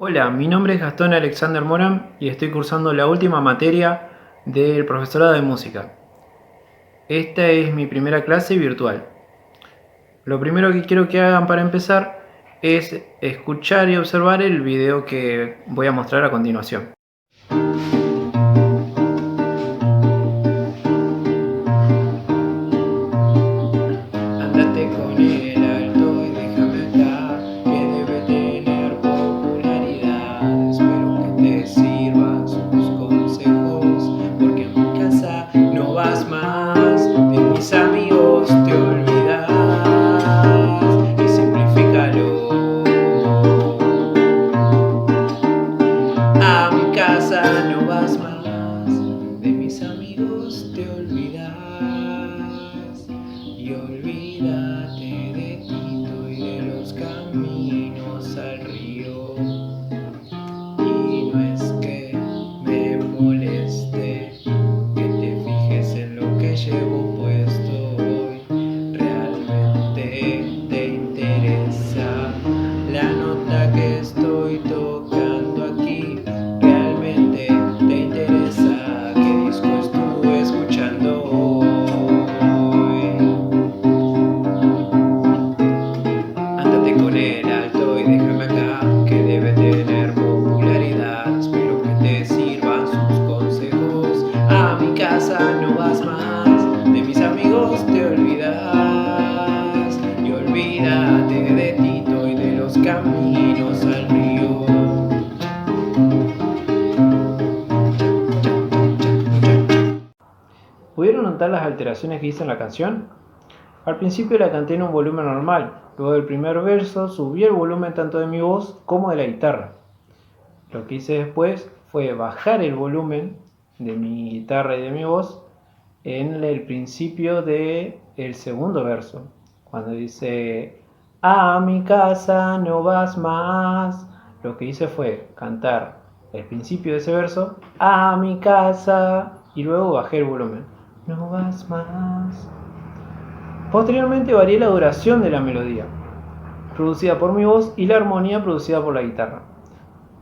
Hola, mi nombre es Gastón Alexander Morán y estoy cursando la última materia del profesorado de música. Esta es mi primera clase virtual. Lo primero que quiero que hagan para empezar es escuchar y observar el video que voy a mostrar a continuación. Andate con el alto y déjame acá, que debe tener popularidad. Espero que te sirvan sus consejos, porque en mi casa no vas más, de mis amigos te olvidas, y simplifícalo. A mi casa no vas más, de mis amigos te olvidas, y olvídate de Tito y de los caminos al río. Y no es que me moleste que te fijes en lo que llevo puesto hoy, realmente te interesa la nota que estoy tocando aquí, realmente te interesa qué disco estuve escuchando hoy. Ándate con el alto y déjame acá, que debe tener popularidad. Espero que te sirvan sus consejos. A mi casa no vas más, de mis amigos te olvidas, y olvídate de Tito y de los caminos al río. ¿Pudieron notar las alteraciones que hice en la canción? Al principio la canté en un volumen normal, luego del primer verso subí el volumen tanto de mi voz como de la guitarra. Lo que hice después fue bajar el volumen de mi guitarra y de mi voz en el principio del segundo verso, cuando dice "a mi casa no vas más". Lo que hice fue cantar el principio de ese verso, "a mi casa", y luego bajé el volumen, "no vas más". Posteriormente varié la duración de la melodía, producida por mi voz, y la armonía producida por la guitarra,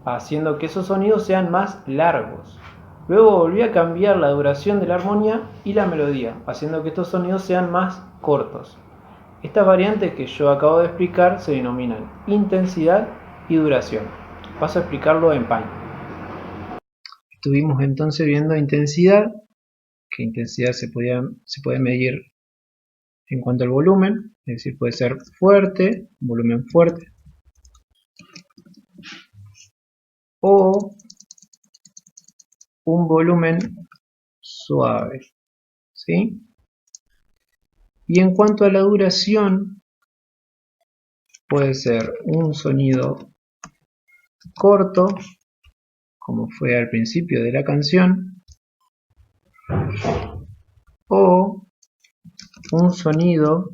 haciendo que esos sonidos sean más largos. Luego volví a cambiar la duración de la armonía y la melodía, haciendo que estos sonidos sean más cortos. Estas variantes que yo acabo de explicar se denominan intensidad y duración. Paso a explicarlo en Paint. Estuvimos entonces viendo intensidad, que intensidad se puede medir en cuanto al volumen, es decir, puede ser fuerte, volumen fuerte, o un volumen suave, ¿sí? Y en cuanto a la duración, puede ser un sonido corto, como fue al principio de la canción, o un sonido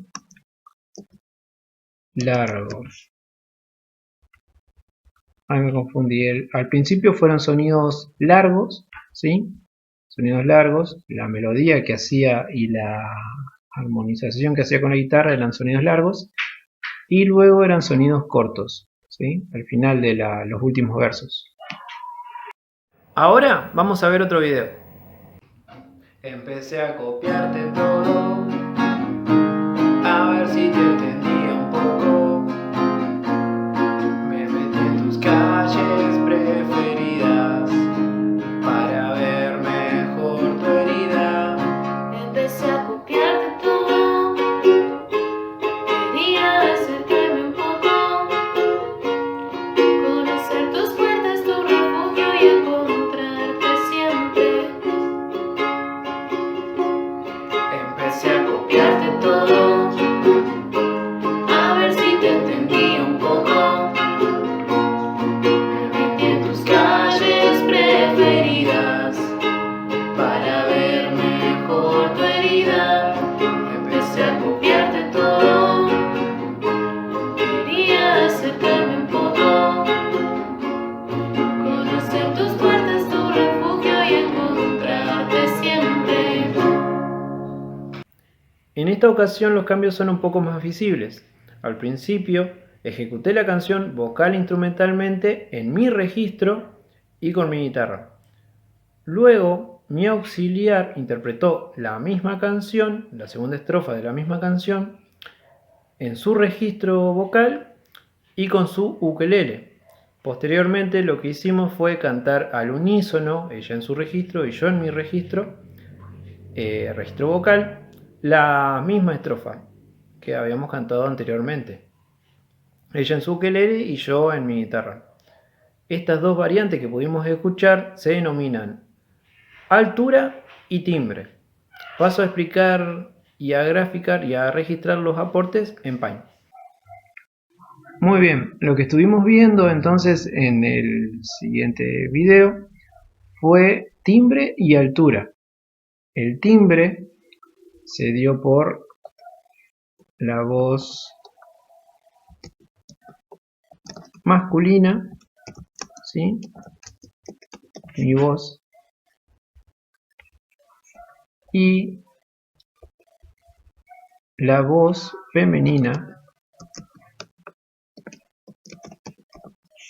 largo. Ahí me confundí. Al principio fueron sonidos largos, ¿sí? Sonidos largos. La melodía que hacía y la armonización que hacía con la guitarra eran sonidos largos. Y luego eran sonidos cortos, ¿sí? Al final de los últimos versos. Ahora vamos a ver otro video. Empecé a copiarte todo, a ver si te entendía un poco. Me metí en tus calles preferidas para ver mejor tu herida. Empecé a copiarte todo, quería acercarme un poco, conocer tus puertas, tu refugio y encontrarte siempre. Empecé a copiarte todo, a ver si te entendía un poco. Me metí en tus calles preferidas para ver mejor tu herida. Empecé a copiarte todo, quería acercarme un poco, conocer tus puertas, tu refugio y encontrarte siempre. En esta ocasión los cambios son un poco más visibles. Al principio Ejecuté la canción vocal e instrumentalmente en mi registro y con mi guitarra. Luego, mi auxiliar interpretó la misma canción, la segunda estrofa de la misma canción, en su registro vocal y con su ukelele. Posteriormente lo que hicimos fue cantar al unísono, ella en su registro y yo en mi registro vocal, la misma estrofa que habíamos cantado anteriormente. Ella en su ukelele y yo en mi guitarra. Estas dos variantes que pudimos escuchar se denominan altura y timbre. Paso a explicar y a graficar y a registrar los aportes en Paint. Muy bien, lo que estuvimos viendo entonces en el siguiente video fue timbre y altura. El timbre se dio por la voz masculina, ¿sí? Mi voz, y la voz femenina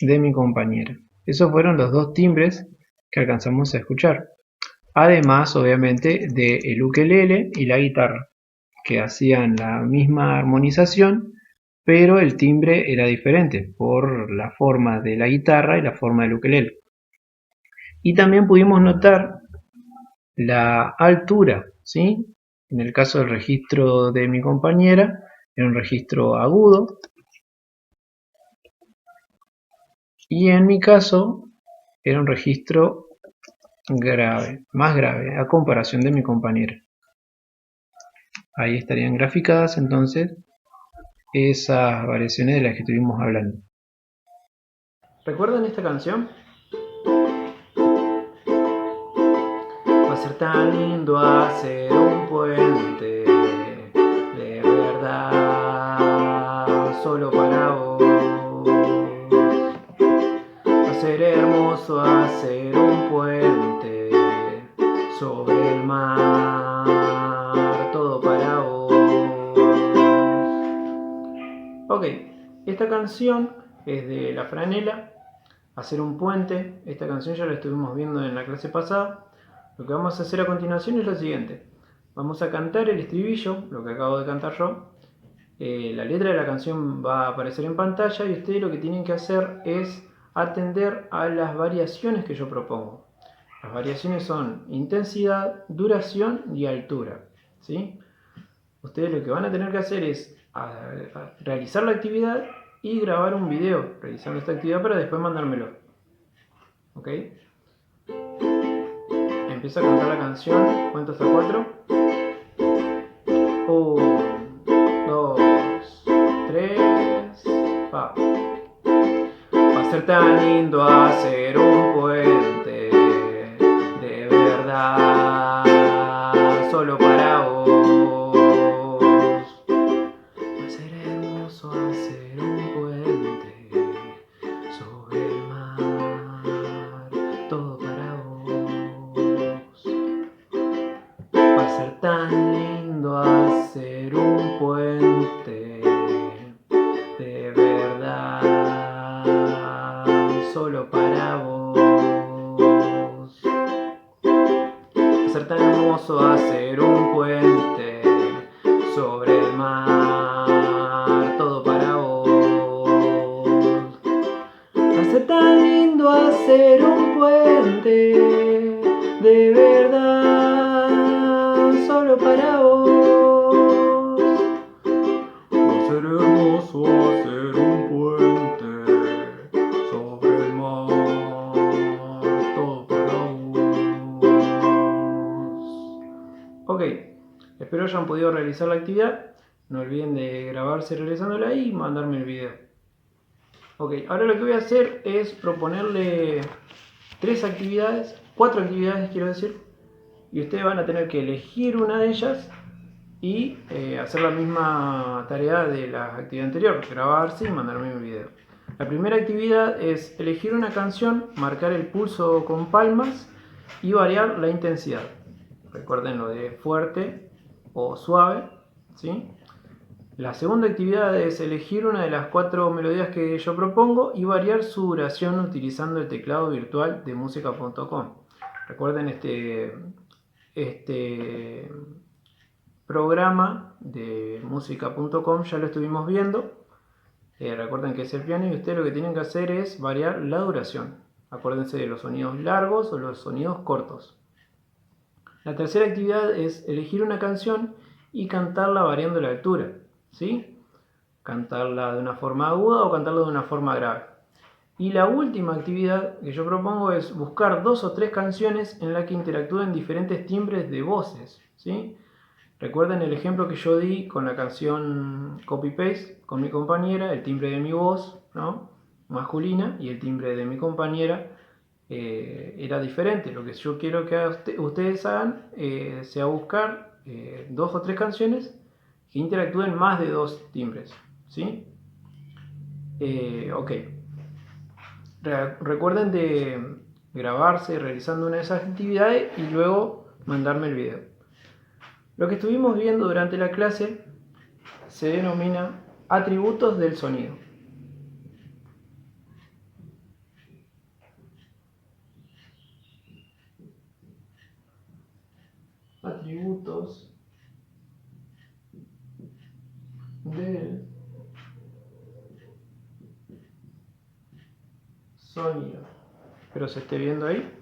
de mi compañera. Esos fueron los dos timbres que alcanzamos a escuchar. Además, obviamente, del ukelele y la guitarra, que hacían la misma armonización, pero el timbre era diferente por la forma de la guitarra y la forma del ukelele. Y también pudimos notar la altura, ¿sí? En el caso del registro de mi compañera, era un registro agudo. Y en mi caso, era un registro grave, más grave, a comparación de mi compañera. Ahí estarían graficadas entonces esas variaciones de las que estuvimos hablando. ¿Recuerdan esta canción? Va a ser tan lindo hacer un puente de verdad solo para vos. Va a ser hermoso hacer un puente sobre el mar, todo para vos. Ok, esta canción es de La Franela, Hacer un puente. Esta canción ya la estuvimos viendo en la clase pasada. Lo que vamos a hacer a continuación es lo siguiente. Vamos a cantar el estribillo, lo que acabo de cantar yo. La letra de la canción va a aparecer en pantalla y ustedes lo que tienen que hacer es atender a las variaciones que yo propongo. Las variaciones son intensidad, duración y altura, ¿sí? Ustedes lo que van a tener que hacer es realizar la actividad y grabar un video realizando esta actividad para después mandármelo. ¿Ok? Empiezo a cantar la canción, cuento hasta 4. 1, 2, 3, va. Va a ser tan lindo hacer un puente de verdad solo para vos. Va a ser hermoso hacer un puente sobre el mar, todo para vos. Va a ser tan lindo hacer un puente de verdad solo para vos. Va a ser tan hermoso hacer un puente sobre el mar, todo para vos. Va a ser tan lindo hacer un puente de verdad solo para vos. Va a ser hermoso hacer un puente sobre el mar, todo para vos. Ok, espero hayan podido realizar la actividad. No olviden de grabarse realizándola y mandarme el video. Ok, ahora lo que voy a hacer es proponerle 4 actividades quiero decir, y ustedes van a tener que elegir una de ellas y hacer la misma tarea de la actividad anterior, grabarse y mandarme un video. La primera actividad es elegir una canción, marcar el pulso con palmas y variar la intensidad. Recuerden lo de fuerte o suave, ¿sí? La segunda actividad es elegir una de las 4 melodías que yo propongo y variar su duración utilizando el teclado virtual de música.com. Recuerden este programa de música.com, ya lo estuvimos viendo. Recuerden que es el piano y ustedes lo que tienen que hacer es variar la duración. Acuérdense de los sonidos largos o los sonidos cortos. La tercera actividad es elegir una canción y cantarla variando la altura, ¿sí? Cantarla de una forma aguda o cantarla de una forma grave. Y la última actividad que yo propongo es buscar 2 o 3 canciones en las que interactúen diferentes timbres de voces, ¿sí? Recuerden el ejemplo que yo di con la canción Copy Paste con mi compañera, el timbre de mi voz, ¿no?, masculina, y el timbre de mi compañera era diferente. Lo que yo quiero que ustedes hagan sea buscar 2 o 3 canciones que interactúen más de 2 timbres, ¿sí? Ok. Recuerden de grabarse realizando una de esas actividades y luego mandarme el video. Lo que estuvimos viendo durante la clase se denomina atributos del sonido. Atributos del sonido. Espero se esté viendo ahí.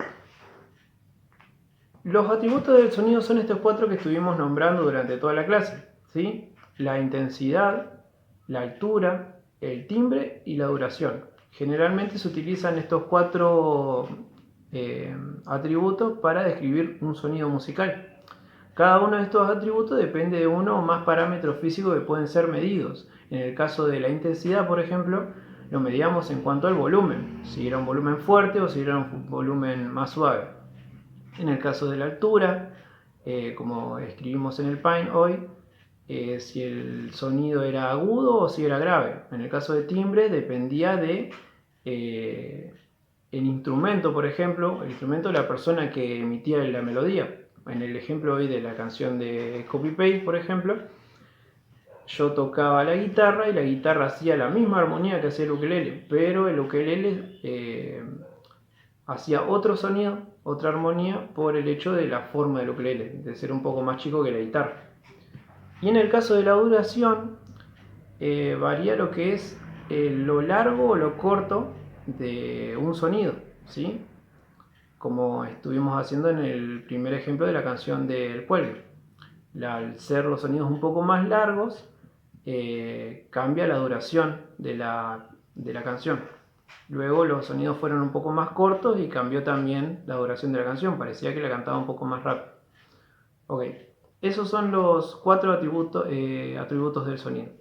Los atributos del sonido son estos 4 que estuvimos nombrando durante toda la clase, ¿sí? La intensidad, la altura, el timbre y la duración. Generalmente se utilizan estos 4 atributos para describir un sonido musical. Cada uno de estos atributos depende de uno o más parámetros físicos que pueden ser medidos. En el caso de la intensidad, por ejemplo, lo medíamos en cuanto al volumen, si era un volumen fuerte o si era un volumen más suave. En el caso de la altura, como escribimos en el Pine hoy, si el sonido era agudo o si era grave. En el caso de timbre dependía de el instrumento, por ejemplo, el instrumento de la persona que emitía la melodía. En el ejemplo hoy de la canción de Copy Paste, por ejemplo, yo tocaba la guitarra y la guitarra hacía la misma armonía que hacía el ukelele, pero el ukelele hacía otro sonido, otra armonía, por el hecho de la forma del ukelele, de ser un poco más chico que la guitarra. Y en el caso de la duración, varía lo que es lo largo o lo corto de un sonido, ¿sí? Como estuvimos haciendo en el primer ejemplo de la canción del Cuelgue. Al ser los sonidos un poco más largos, cambia la duración de la canción. Luego los sonidos fueron un poco más cortos y cambió también la duración de la canción. Parecía que la cantaba un poco más rápido. Ok, esos son los 4 atributos del sonido.